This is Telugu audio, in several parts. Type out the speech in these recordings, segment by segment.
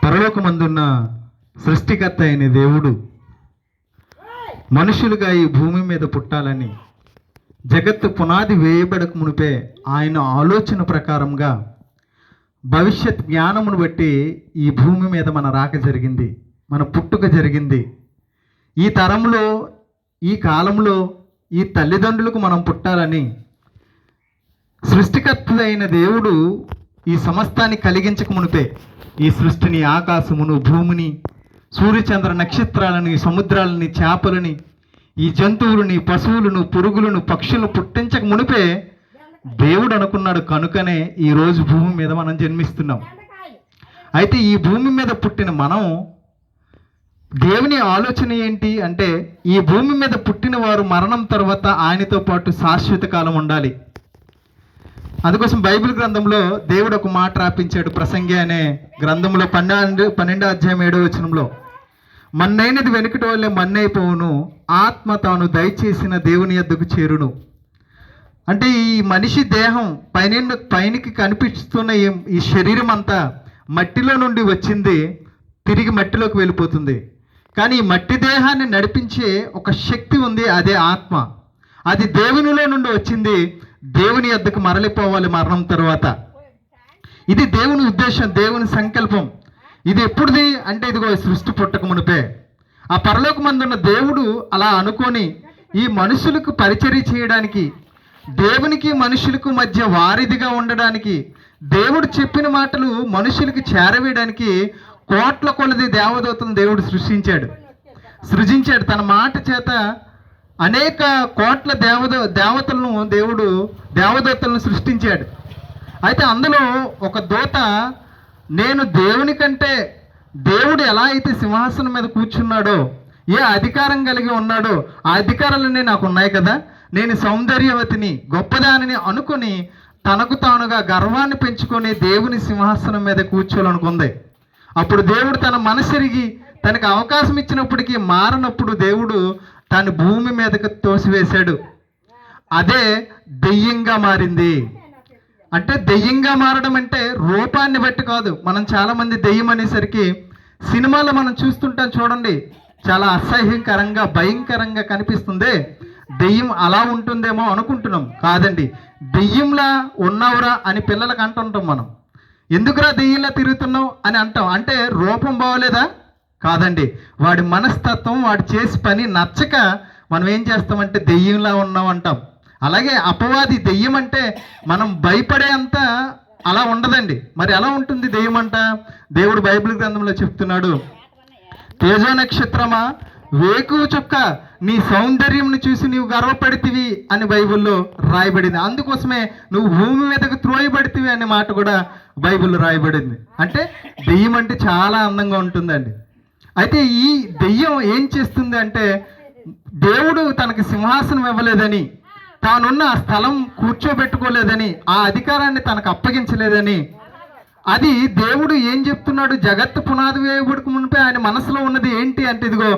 పరలోకమందున్న సృష్టికర్త అయిన దేవుడు మనుషులుగా ఈ భూమి మీద పుట్టాలని జగత్తు పునాది వేయబడక మునిపే ఆయన ఆలోచన ప్రకారంగా భవిష్యత్ జ్ఞానమును బట్టి ఈ భూమి మీద మన రాక జరిగింది, మన పుట్టుక జరిగింది. ఈ తరంలో, ఈ కాలంలో ఈ తల్లిదండ్రులకు మనం పుట్టాలని సృష్టికర్త అయిన దేవుడు ఈ సమస్తాన్ని కలిగించక మునిపే ఈ సృష్టిని, ఆకాశమును, భూమిని, సూర్యచంద్ర నక్షత్రాలని, సముద్రాలని, చేపలని, ఈ జంతువులని, పశువులను, పురుగులను, పక్షులను పుట్టించక మునిపే దేవుడు అనుకున్నాడు. కనుకనే ఈరోజు భూమి మీద మనం జన్మిస్తున్నాం. అయితే ఈ భూమి మీద పుట్టిన మనం, దేవుని ఆలోచన ఏంటి అంటే ఈ భూమి మీద పుట్టిన వారు మరణం తర్వాత ఆయనతో పాటు శాశ్వత కాలం ఉండాలి. అందుకోసం బైబిల్ గ్రంథంలో దేవుడు ఒక మాట రాపించాడు. ప్రసంగి అనే గ్రంథంలో 12వ అధ్యాయం 7వ వచనంలో, మన్నైనది వెనుకటి వల్లే మన్నైపోవును, ఆత్మ తాను దయచేసిన దేవుని యొద్దకు చేరును. అంటే ఈ మనిషి దేహం పైనకి కనిపిస్తున్న ఈ శరీరం అంతా మట్టిలో నుండి వచ్చింది, తిరిగి మట్టిలోకి వెళ్ళిపోతుంది. కానీ ఈ మట్టి దేహాన్ని నడిపించే ఒక శక్తి ఉంది, అదే ఆత్మ. అది దేవునిలో నుండి వచ్చింది, దేవుని యొద్దకు మరలిపోవాలి మరణం తర్వాత. ఇది దేవుని ఉద్దేశం, దేవుని సంకల్పం. ఇది ఎప్పుడుది అంటే ఇదిగో సృష్టి పుట్టక మునిపే ఆ పరలోకమందున్న దేవుడు అలా అనుకొని ఈ మనుషులకు పరిచర్య చేయడానికి, దేవునికి మనుషులకు మధ్య వారిదిగా ఉండడానికి, దేవుడు చెప్పిన మాటలు మనుషులకి చేరవేయడానికి కోట్ల కొలది దేవదూతలను దేవుడు సృజించాడు. తన మాట చేత అనేక కోట్ల దేవతలను దేవుడు దేవదూతలను సృష్టించాడు. అయితే అందులో ఒక దూత, నేను దేవుని కంటే, దేవుడు ఎలా అయితే సింహాసనం మీద కూర్చున్నాడో, ఏ అధికారం కలిగి ఉన్నాడో ఆ అధికారాలన్నీ నాకు ఉన్నాయి కదా, నేను సౌందర్యవతిని, గొప్పదానిని అనుకుని తనకు తానుగా గర్వాన్ని పెంచుకొని దేవుని సింహాసనం మీద కూర్చోాలనుకుంది. అప్పుడు దేవుడు తన మనసెరిగి తనకు అవకాశం ఇచ్చినప్పటికీ మారనప్పుడు దేవుడు తను భూమి మీదకి తోసివేశాడు. అదే దెయ్యంగా మారింది. అంటే దెయ్యంగా మారడం అంటే రూపాన్ని బట్టి కాదు. మనం చాలామంది దెయ్యం అనేసరికి సినిమాలో మనం చూస్తుంటాం చూడండి, చాలా అసహ్యకరంగా, భయంకరంగా కనిపిస్తుంది. దెయ్యం అలా ఉంటుందేమో అనుకుంటున్నాం. కాదండి, దెయ్యంలా ఉన్నావురా అని పిల్లలకు అంటుంటాం మనం. ఎందుకురా దెయ్యంలా తిరుగుతున్నావు అని అంటాం. అంటే రూపం బాగోలేదా? కాదండి, వాడి మనస్తత్వం, వాడు చేసి పని నచ్చక మనం ఏం చేస్తామంటే దెయ్యంలా ఉన్నాం అంటాం. అలాగే అపవాది, దెయ్యం అంటే మనం భయపడే అంత అలా ఉండదండి. మరి ఎలా ఉంటుంది దెయ్యం అంట? దేవుడు బైబిల్ గ్రంథంలో చెప్తున్నాడు, తేజో నక్షత్రమా, వేకువ చుక్క, నీ సౌందర్యంను చూసి నీవు గర్వపడితివి అని బైబిల్లో రాయబడింది. అందుకోసమే నువ్వు భూమి మీదకు త్రోయబడితివి అనే మాట కూడా బైబిల్లో రాయబడింది. అంటే దెయ్యం అంటే చాలా అందంగా ఉంటుందండి. అయితే ఈ దెయ్యం ఏం చేస్తుంది అంటే, దేవుడు తనకి సింహాసనం ఇవ్వలేదని, తానున్న ఆ స్థలం కూర్చోబెట్టుకోలేదని, ఆ అధికారాన్ని తనకు అప్పగించలేదని, అది దేవుడు ఏం చెప్తున్నాడు, జగత్తు పునాది వేయబడక మునిపే ఆయన మనసులో ఉన్నది ఏంటి అంటే, ఇదిగో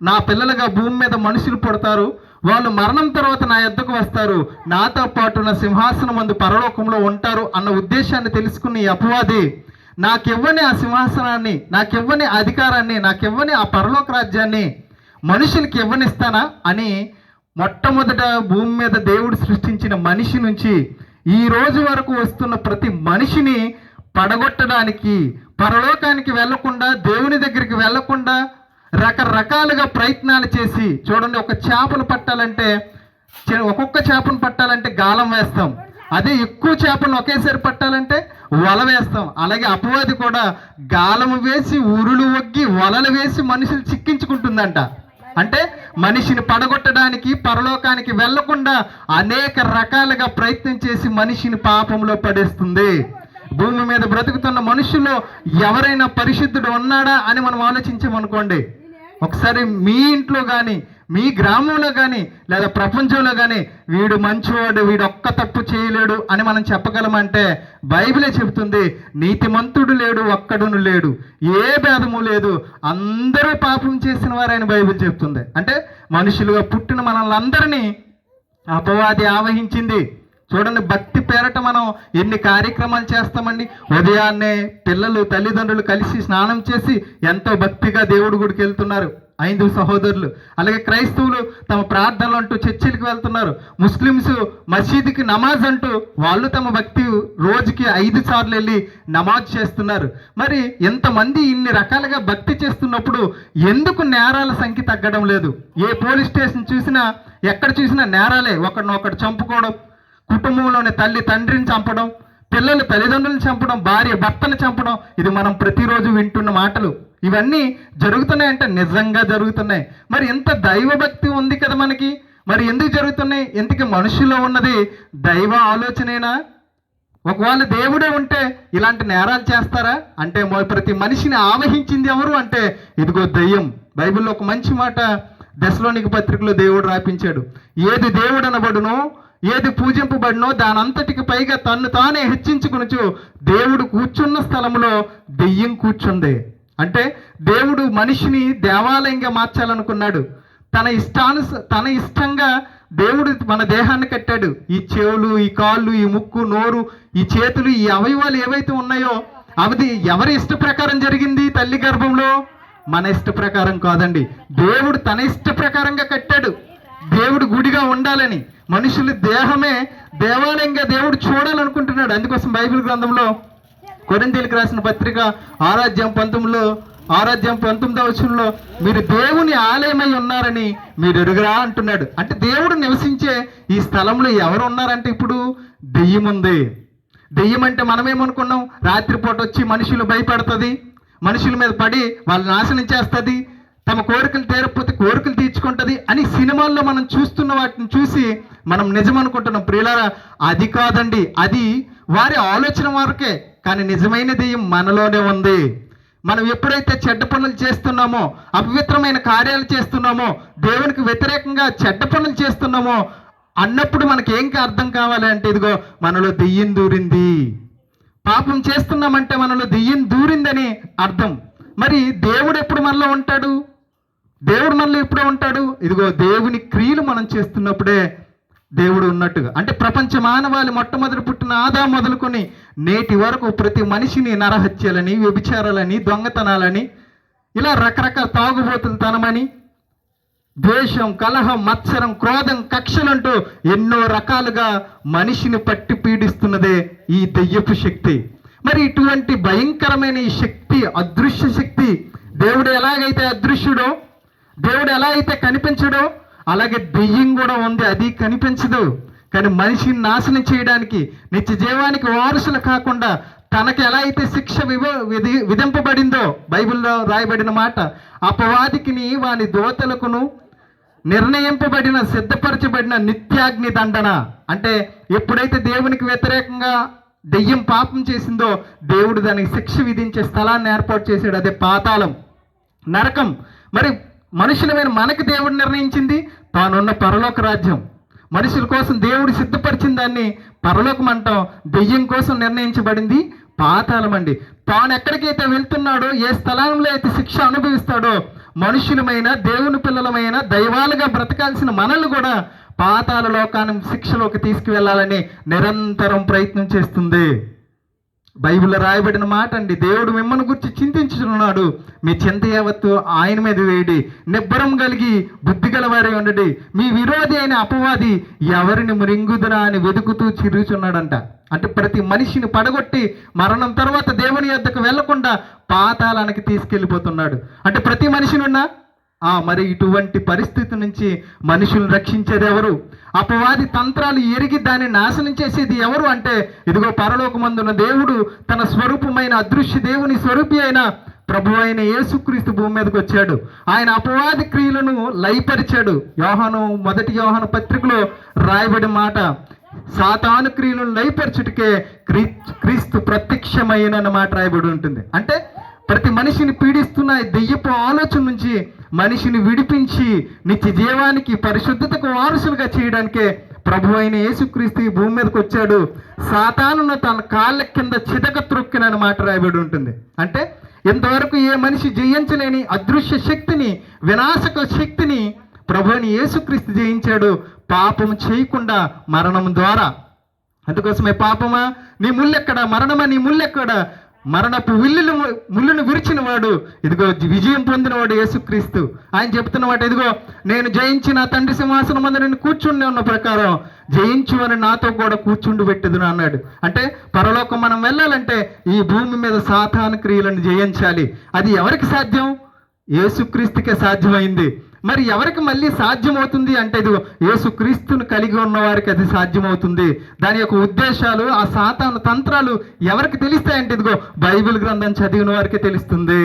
నా పిల్లలుగా భూమి మీద మనుషులు పుడతారు, వాళ్ళు మరణం తర్వాత నా యొద్దకు వస్తారు, నాతో పాటు నా సింహాసనం అందు పరలోకంలో ఉంటారు అన్న ఉద్దేశాన్ని తెలుసుకుని ఈ అపవాది, నాకివ్వని ఆ సింహాసనాన్ని, నాకివ్వని అధికారాన్ని, నాకివ్వని ఆ పరలోక రాజ్యాన్ని మనుషులకి ఇవ్వనిస్తానా అని మొట్టమొదట భూమి మీద దేవుడు సృష్టించిన మనిషి నుంచి ఈ రోజు వరకు వస్తున్న ప్రతి మనిషిని పడగొట్టడానికి, పరలోకానికి వెళ్లకుండా, దేవుని దగ్గరికి వెళ్లకుండా రకరకాలుగా ప్రయత్నాలు చేసి, చూడండి, ఒక చేపను పట్టాలంటే, ఒక్కొక్క చేపను పట్టాలంటే గాలం వేస్తాం. అదే ఎక్కువ చేపను ఒకేసారి పట్టాలంటే వల వేస్తాం. అలాగే అపవాది కూడా గాలము వేసి, ఉరులు ఒగ్గి, వలలు వేసి మనుషులు చిక్కించుకుంటుందంట. అంటే మనిషిని పడగొట్టడానికి, పరలోకానికి వెళ్లకుండా అనేక రకాలుగా ప్రయత్నం చేసి మనిషిని పాపంలో పడేస్తుంది. భూమి మీద బ్రతుకుతున్న మనుషుల్లో ఎవరైనా పరిశుద్ధుడు ఉన్నాడా అని మనం ఆలోచించామనుకోండి, ఒకసారి మీ ఇంట్లో కానీ, మీ గ్రామంలో కానీ, లేదా ప్రపంచంలో కానీ, వీడు మంచివాడు, వీడు ఒక్క తప్పు చేయలేడు అని మనం చెప్పగలమంటే బైబిలే చెబుతుంది, నీతిమంతుడు లేడు, ఒక్కడును లేడు, ఏ భేదము లేదు, అందరూ పాపం చేసిన వారని బైబిల్ చెప్తుంది. అంటే మనుషులుగా పుట్టిన మనల్ని అందరినీ అపవాది ఆవహించింది. చూడండి, భక్తి పేరట మనం ఎన్ని కార్యక్రమాలు చేస్తామండి. ఉదయాన్నే పిల్లలు తల్లిదండ్రులు కలిసి స్నానం చేసి ఎంతో భక్తిగా దేవుడి గుడికి వెళ్తున్నారు హైందవ సహోదరులు. అలాగే క్రైస్తవులు తమ ప్రార్థనలు అంటూ చర్చిలకు వెళ్తున్నారు. ముస్లిమ్స్ మసీదుకి నమాజ్ అంటూ వాళ్ళు తమ భక్తి రోజుకి 5 సార్లు వెళ్ళి నమాజ్ చేస్తున్నారు. మరి ఎంతమంది ఇన్ని రకాలుగా భక్తి చేస్తున్నప్పుడు ఎందుకు నేరాల సంఖ్య తగ్గడం లేదు? ఏ పోలీస్ స్టేషన్ చూసినా ఎక్కడ చూసినా నేరాలే. ఒకడినొకడు చంపుకోవడం, కుటుంబంలోని తల్లి తండ్రిని చంపడం, పిల్లలు తల్లిదండ్రులను చంపడం, భార్య భర్తను చంపడం, ఇది మనం ప్రతిరోజు వింటున్న మాటలు. ఇవన్నీ జరుగుతున్నాయంటే నిజంగా జరుగుతున్నాయి. మరి ఎంత దైవభక్తి ఉంది కదా మనకి, మరి ఎందుకు జరుగుతున్నాయి? ఎందుకు మనుషుల్లో ఉన్నది దైవ ఆలోచనేనా? ఒకవేళ దేవుడే ఉంటే ఇలాంటి నేరాలు చేస్తారా? అంటే ప్రతి మనిషిని ఆవహించింది ఎవరు అంటే ఇదిగో దయ్యం. బైబిల్లో ఒక మంచి మాట దశలోనిక పత్రికలో దేవుడు రాపించాడు. ఏది దేవుడు అనబడునో, ఏది పూజింపబడినో దానంతటికి పైగా తన్ను తానే హెచ్చించుకొనుచు దేవుడు కూర్చున్న స్థలంలో దెయ్యం కూర్చుంది. అంటే దేవుడు మనిషిని దేవాలయంగా మార్చాలనుకున్నాడు. తన ఇష్టంగా దేవుడు మన దేహాన్ని కట్టాడు. ఈ చెవులు, ఈ కాళ్ళు, ఈ ముక్కు, నోరు, ఈ చేతులు, ఈ అవయవాలు ఏవైతే ఉన్నాయో అవి ఎవరి ఇష్ట ప్రకారం జరిగింది? తల్లి గర్భంలో మన ఇష్ట ప్రకారం కాదండి. దేవుడు తన ఇష్ట ప్రకారంగా కట్టాడు. దేవుడు గుడిగా ఉండాలని, మనుషుల దేహమే దేవాలయంగా దేవుడు చూడాలనుకుంటున్నాడు. అందుకోసం బైబిల్ గ్రంథంలో కొరింథీయులకు రాసిన పత్రిక 6:19 మీరు దేవుని ఆలయమై ఉన్నారని మీరు ఎరుగరా అంటున్నాడు. అంటే దేవుడు నివసించే ఈ స్థలంలో ఎవరు ఉన్నారంటే ఇప్పుడు దెయ్యం ఉంది. దెయ్యం అంటే మనమేమనుకున్నాం? రాత్రిపూట వచ్చి మనుషులు భయపడుతుంది, మనుషుల మీద పడి వాళ్ళు నాశనం చేస్తుంది, తమ కోరికలు తీరకపోతే కోరికలు తీర్చుకుంటుంది అని సినిమాల్లో మనం చూస్తున్న వాటిని చూసి మనం నిజం అనుకుంటున్నాం. ప్రియులారా, అది కాదండి. అది వారి ఆలోచన వరకే. కానీ నిజమైన దెయ్యం మనలోనే ఉంది. మనం ఎప్పుడైతే చెడ్డ పనులు చేస్తున్నామో, అపవిత్రమైన కార్యాలు చేస్తున్నామో, దేవునికి వ్యతిరేకంగా చెడ్డ పనులు చేస్తున్నామో అన్నప్పుడు మనకి ఏం అర్థం కావాలి అంటే ఇదిగో మనలో దెయ్యం దూరింది. పాపం చేస్తున్నామంటే మనలో దెయ్యం దూరిందని అర్థం. మరి దేవుడు ఎప్పుడు మనలో ఉంటాడు? దేవుడు మనలో ఎప్పుడూ ఉంటాడు? ఇదిగో దేవుని క్రియలు మనం చేస్తున్నప్పుడే దేవుడు ఉన్నట్టుగా. అంటే ప్రపంచ మానవాళి మొట్టమొదటి పుట్టిన ఆదాము మొదలుకొని నేటి వరకు ప్రతి మనిషిని నరహత్యలని, వ్యభిచారాలని, దొంగతనాలని, ఇలా రకరకాల తాగుబోతులతనమని, ద్వేషం, కలహం, మత్సరం, క్రోధం, కక్షలంటూ ఎన్నో రకాలుగా మనిషిని పట్టి పీడిస్తున్నదే ఈ దెయ్యపు శక్తి. మరి ఇటువంటి భయంకరమైన ఈ శక్తి, అదృశ్య శక్తి, దేవుడు ఎలాగైతే అదృశ్యుడో, దేవుడు ఎలా అయితే కనిపించడో, అలాగే దెయ్యం కూడా ఉంది. అది కనిపించదు, కానీ మనిషిని నాశనం చేయడానికి, నిత్య జీవానికి వారసులు కాకుండా తనకి ఎలా అయితే శిక్ష విధింపబడిందో బైబిల్లో రాయబడిన మాట, అపవాదికిని వాని దోతలకును నిర్ణయింపబడిన, సిద్ధపరచబడిన నిత్యాగ్ని దండన. అంటే ఎప్పుడైతే దేవునికి వ్యతిరేకంగా దెయ్యం పాపం చేసిందో దేవుడు దానికి శిక్ష విధించే స్థలాన్ని ఏర్పాటు చేశాడు. అదే పాతాళం, నరకం. మరి మనుషులమైన మనకి దేవుడు నిర్ణయించింది తానున్న పరలోక రాజ్యం. మనుషుల కోసం దేవుడు సిద్ధపరిచిన దాన్ని పరలోకం అంటాం. దెయ్యం కోసం నిర్ణయించబడింది పాతాళం అండి. తాను ఎక్కడికైతే వెళ్తున్నాడో, ఏ స్థలంలో అయితే శిక్ష అనుభవిస్తాడో, మనుషులమైన, దేవుని పిల్లలమైన, దైవాలుగా బ్రతకాల్సిన మనల్ని కూడా పాతాళ లోకాన్ని శిక్షలోకి తీసుకువెళ్ళాలని నిరంతరం ప్రయత్నం చేస్తుంది. బైబిల్లో రాయబడిన మాట అండి. దేవుడు మిమ్మల్ని గురించి చింతించుతున్నాడు, మీ చింత యావత్తు ఆయన మీద వేయడి, నిబ్బరం కలిగి బుద్ధి గలవారై ఉండండి, మీ విరోధి అయిన అపవాది ఎవరిని మృంగుదునా అని వెతుకుతూ చిరుగుచున్నాడంట. అంటే ప్రతి మనిషిని పడగొట్టి మరణం తర్వాత దేవుని యొద్దకు వెళ్లకుండా పాతాళానికి తీసుకెళ్ళిపోతున్నాడు. అంటే ప్రతి మనిషినున్నా మరి ఇటువంటి పరిస్థితి నుంచి మనుషులను రక్షించేది ఎవరు? అపవాది తంత్రాలు ఎరిగి దాన్ని నాశనం చేసేది ఎవరు అంటే ఇదిగో పరలోకమందున్న దేవుడు తన స్వరూపమైన అదృశ్య దేవుని స్వరూపి అయిన ప్రభు అయిన యేసుక్రీస్తు భూమి మీదకి వచ్చాడు. ఆయన అపవాది క్రియలను లయపరిచాడు. మొదటి యోహాను పత్రికలో రాయబడిన మాట, సాతాను క్రియలను లయపరచుటకే క్రీస్తు ప్రత్యక్షమైన మాట రాయబడి ఉంటుంది. అంటే ప్రతి మనిషిని పీడిస్తున్న దెయ్యపు ఆలోచన నుంచి మనిషిని విడిపించి నిత్య జీవానికి, పరిశుద్ధతకు వారసులుగా చేయడానికే ప్రభు అయిన యేసుక్రీస్తు ఈ భూమి మీదకి వచ్చాడు. సాతానును తన కాళ్ళ కింద చితక త్రొక్కిన మాట రాయబడి ఉంటుంది. అంటే ఇంతవరకు ఏ మనిషి జయించలేని అదృశ్య శక్తిని, వినాశక శక్తిని ప్రభు అయిన యేసుక్రీస్తు జయించాడు. పాపం చేయకుండా మరణం ద్వారా. అందుకోసమే పాపమా నీ ముల్లెక్కడ, మరణమా నీ ముల్లెక్కడ, మరణపు ముళ్ళును విరిచిన వాడు ఇదిగో విజయం పొందినవాడు యేసుక్రీస్తు. ఆయన చెప్తున్నవాడు, ఇదిగో నేను జయించి నా తండ్రి సింహాసనం ముందు నేను కూర్చుండి ఉన్న ప్రకారం జయించు అని నాతో కూడా కూర్చుండి పెట్టదును అన్నాడు. అంటే పరలోకం మనం వెళ్ళాలంటే ఈ భూమి మీద సాతాను క్రియలను జయించాలి. అది ఎవరికి సాధ్యం? యేసుక్రీస్తుకే సాధ్యమైంది. మరి ఎవరికి మళ్ళీ సాధ్యమవుతుంది అంటే ఇదిగో యేసుక్రీస్తును కలిగి ఉన్న వారికి అది సాధ్యమవుతుంది. దాని యొక్క ఉద్దేశాలు, ఆ సాతాను తంత్రాలు ఎవరికి తెలుస్తాయంటే ఇదిగో బైబిల్ గ్రంథం చదివిన వారికి తెలుస్తుంది.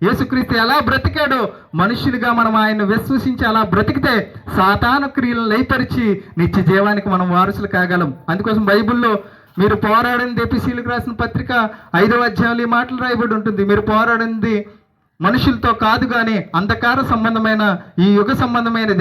యేసుక్రీస్తు ఎలా బ్రతికాడో మనుషులుగా మనం ఆయన విశ్వసించి అలా బ్రతికితే సాతాను క్రియలను లయపరిచి నిత్య జీవానికి మనం వారసులు కాగలం. అందుకోసం బైబిల్లో మీరు పోరాడింది, ఎఫెసీయులకు రాసిన పత్రిక 5వ అధ్యాయంలో ఈ మాటలు రాయబడి ఉంటుంది. మీరు పోరాడింది మనుషులతో కాదు కానీ అంధకార సంబంధమైన, ఈ యుగ సంబంధమైన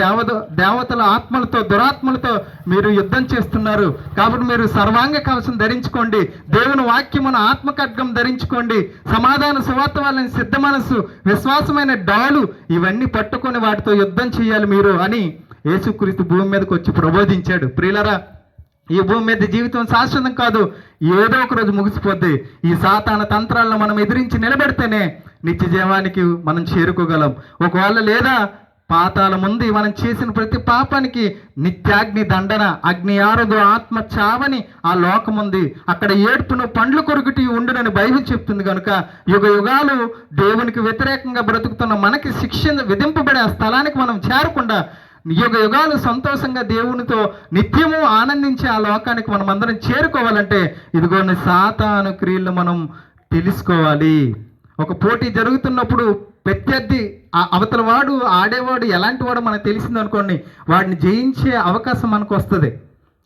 దేవతల ఆత్మలతో, దురాత్మలతో మీరు యుద్ధం చేస్తున్నారు. కాబట్టి మీరు సర్వాంగ కవచం ధరించుకోండి, దేవుని వాక్యమును ఆత్మ ఖడ్గం ధరించుకోండి, సమాధాన సువార్త వాళ్ళని సిద్ధ మనస్సు, విశ్వాసమైన డాలు ఇవన్నీ పట్టుకొని వాటితో యుద్ధం చేయాలి మీరు అని యేసుక్రీస్తు భూమి మీదకి వచ్చి ప్రబోధించాడు. ప్రియులరా, ఈ భూమి మీద జీవితం శాశ్వతం కాదు, ఏదో ఒక రోజు ముగిసిపోద్ది. ఈ సాతాన తంత్రాలను మనం ఎదిరించి నిలబెడితేనే నిత్య జీవానికి మనం చేరుకోగలం. ఒకవేళ లేదా పాతాల ముందు మనం చేసిన ప్రతి పాపానికి నిత్యాగ్ని దండన, అగ్ని ఆరదు, ఆత్మ చావని ఆ లోకం ఉంది. అక్కడ ఏడ్పును పండ్లు కొరుకుటి ఉండునని బైబిల్ చెప్తుంది. కనుక యుగ యుగాలు దేవునికి వ్యతిరేకంగా బ్రతుకుతున్న మనకి శిక్ష విధింపబడే ఆ స్థలానికి మనం చేరకుండా యుగ యుగాలు సంతోషంగా దేవునితో నిత్యము ఆనందించే ఆ లోకానికి మనం అందరం చేరుకోవాలంటే ఇదిగో సాతాను క్రియలు మనం తెలుసుకోవాలి. ఒక పోటీ జరుగుతున్నప్పుడు ప్రత్యర్థి అవతల వాడు, ఆడేవాడు ఎలాంటి వాడు మనకు తెలిసింది అనుకోండి, వాడిని జయించే అవకాశం మనకు వస్తుంది.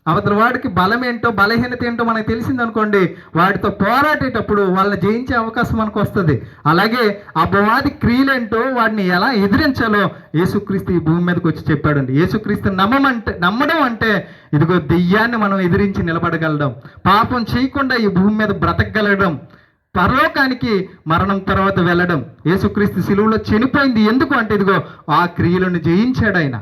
అవతల వాడికి బలం ఏంటో, బలహీనత ఏంటో మనకు తెలిసింది అనుకోండి, వాడితో పోరాడేటప్పుడు వాళ్ళని జయించే అవకాశం మనకు వస్తుంది. అలాగే అపవాది క్రియలేంటో, వాడిని ఎలా ఎదిరించాలో యేసుక్రీస్తు ఈ భూమి మీదకి వచ్చి చెప్పాడండి. యేసుక్రీస్తు నమ్మడం అంటే ఇదిగో దెయ్యాన్ని మనం ఎదిరించి నిలబడగలడం, పాపం చేయకుండా ఈ భూమి మీద బ్రతకగలగడం, పరలోకానికి మరణం తర్వాత వెళ్ళడం. యేసుక్రీస్తు శిలువలో చనిపోయింది ఎందుకు అంటే ఇదిగో ఆ క్రియలను జయించాడు ఆయన.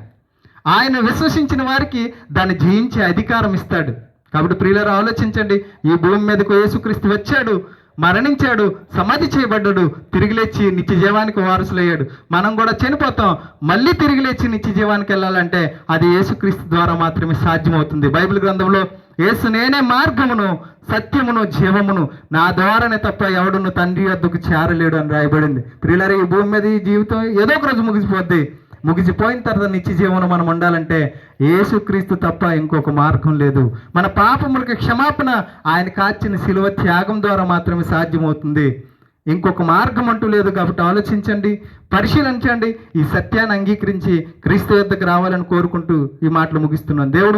ఆయన విశ్వసించిన వారికి దాన్ని జయించే అధికారం ఇస్తాడు. కాబట్టి ప్రియులారా, ఆలోచించండి. ఈ భూమి మీదకు యేసుక్రీస్తు వచ్చాడు, మరణించాడు, సమాధి చేయబడ్డాడు, తిరిగి లేచి నిత్య జీవానికి వారసులయ్యాడు. మనం కూడా చనిపోతాం, మళ్ళీ తిరిగి లేచి నిత్య జీవానికి వెళ్ళాలంటే అది యేసుక్రీస్తు ద్వారా మాత్రమే సాధ్యమవుతుంది. బైబిల్ గ్రంథంలో యేసు నేనే మార్గమును, సత్యమును, జీవమును, నా ద్వారానే తప్ప ఎవడును తండ్రి వద్దకు చేరలేడు అని రాయబడింది. ప్రియులారా, ఈ భూమి మీద ఈ జీవితం ఏదో ఒక రోజు ముగిసిపోద్ది. ముగిసిపోయిన తర్వాత నిత్య జీవనం మనం ఉండాలంటే యేసుక్రీస్తు తప్ప ఇంకొక మార్గం లేదు. మన పాపములకు క్షమాపణ ఆయన కాచిన శిలువ త్యాగం ద్వారా మాత్రమే సాధ్యమవుతుంది. ఇంకొక మార్గం అంటూ లేదు. కాబట్టి ఆలోచించండి, పరిశీలించండి, ఈ సత్యాన్ని అంగీకరించి క్రీస్తు వద్దకు రావాలని కోరుకుంటూ ఈ మాటలు ముగిస్తున్నాను. దేవుడు